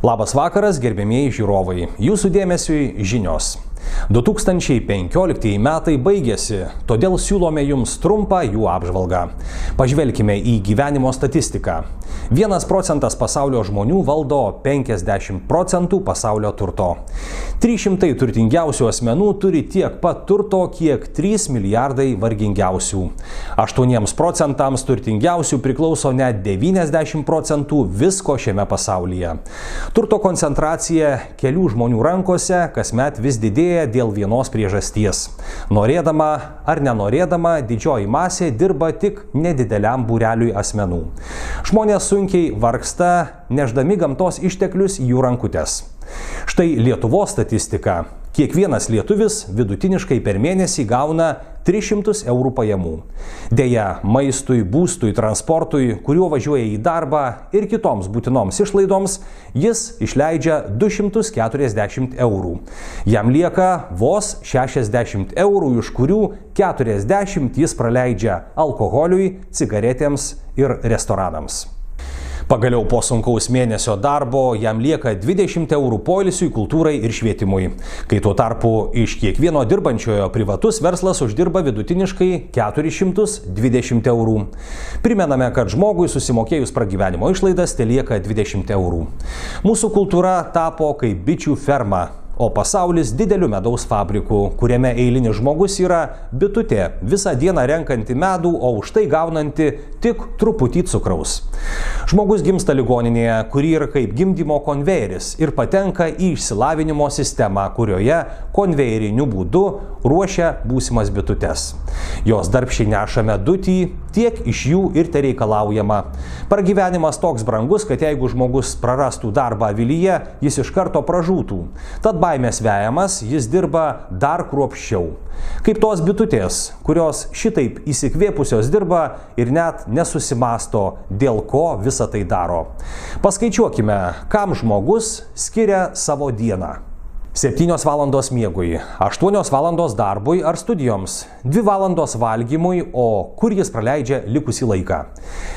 Labas vakaras, gerbėmieji žiūrovai. Jūsų dėmesiui žinios. 2015 metai baigėsi, todėl siūlome jums trumpą jų apžvalgą. Pažvelkime į gyvenimo statistiką. 1% pasaulio žmonių valdo 50% pasaulio turto. 300 turtingiausių asmenų turi tiek pat turto, kiek 3 milijardai vargingiausių. 8% turtingiausių priklauso net 90% visko šiame pasaulyje. Turto koncentracija kelių žmonių rankose kasmet vis didėja dėl vienos priežasties. Norėdama ar nenorėdama, didžioji masė dirba tik nedideliam būreliui asmenų. Žmonės sunkiai vargsta, neždami gamtos išteklius į jų rankutes. Štai Lietuvos statistika. Kiekvienas lietuvis vidutiniškai per mėnesį gauna 300 eurų pajamų. Deja, maistui, būstui, transportui, kuriuo važiuoja į darbą ir kitoms būtinoms išlaidoms, jis išleidžia 240 eurų. Jam lieka vos 60 eurų, iš kurių 40 jis praleidžia alkoholiui, cigaretėms ir restoranams. Pagaliau po sunkaus mėnesio darbo jam lieka 20 eurų poilsiui, kultūrai ir švietimui. Kai tuo tarpu iš kiekvieno dirbančiojo privatus verslas uždirba vidutiniškai 420 eurų. Primename, kad žmogui susimokėjus pragyvenimo išlaidas telieka 20 eurų. Mūsų kultūra tapo kaip bičių ferma, o pasaulis dideliu medaus fabriku, kuriame eilinis žmogus yra bitutė, visą dieną renkanti medų, o už tai gaunanti tik truputį cukraus. Žmogus gimsta ligoninėje, kuri yra kaip gimdymo konvejeris ir patenka į išsilavinimo sistemą, kurioje konvejeriniu būdu ruošia būsimas bitutes. Jos darbščiai neša medutį, tiek iš jų ir tereikalaujama. Pragyvenimas toks brangus, kad jeigu žmogus prarastų darbą avilyje, jis iš karto pražūtų. Tad baimės vejamas, jis dirba dar kruopščiau. Kaip tos bitutės, kurios šitaip įsikvėpusios dirba ir net nesusimasto, dėl ko visą tai daro. Paskaičiuokime, kam žmogus skiria savo dieną. 7 valandos miegui, 8 valandos darbui ar studijoms, 2 valandos valgymui, o kur jis praleidžia likusį laiką.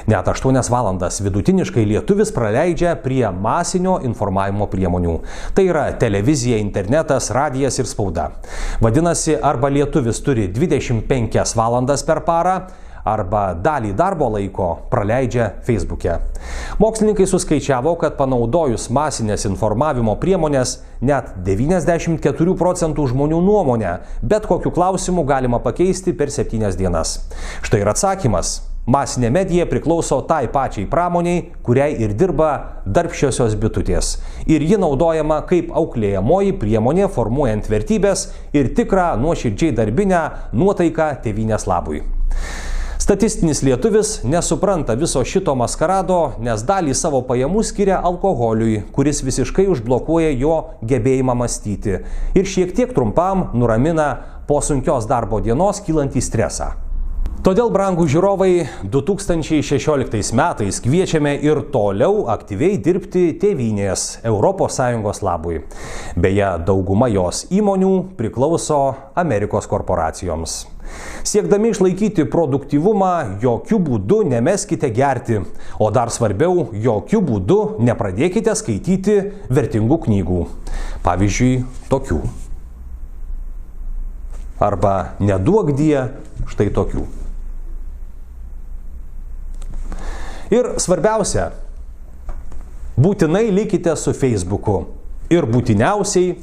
Net 8 valandas vidutiniškai lietuvis praleidžia prie masinio informavimo priemonių. Tai yra televizija, internetas, radijas ir spauda. Vadinasi, arba lietuvis turi 25 valandas per parą, arba dalį darbo laiko praleidžia Facebook'e. Mokslininkai suskaičiavo, kad panaudojus masinės informavimo priemonės, net 94% žmonių nuomonę bet kokiu klausimu galima pakeisti per 7 dienas. Štai ir atsakymas. Masinė medija priklauso tai pačiai pramoniai, kuriai ir dirba darbščiosios bitutės. Ir ji naudojama kaip auklėjamoji priemonė formuojant vertybės ir tikrą nuoširdžiai darbinę nuotaiką tėvynės labui. Statistinis lietuvis nesupranta viso šito maskarado, nes dalį savo pajamų skiria alkoholiui, kuris visiškai užblokuoja jo gebėjimą mąstyti ir šiek tiek trumpam nuramina po sunkios darbo dienos kylantį stresą. Todėl, brangūs žiūrovai, 2016 metais kviečiame ir toliau aktyviai dirbti tėvynės ES labui. Beje, dauguma jos įmonių priklauso Amerikos korporacijoms. Siekdami išlaikyti produktyvumą, jokių būdų nemeskite gerti, o dar svarbiau, jokių būdų nepradėkite skaityti vertingų knygų. Pavyzdžiui, tokių. Arba neduokdie štai tokių. Ir svarbiausia, būtinai likite su Facebook'u ir būtiniausiai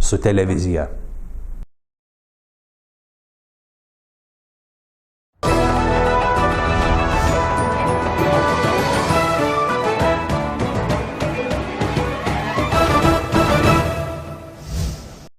su televizija.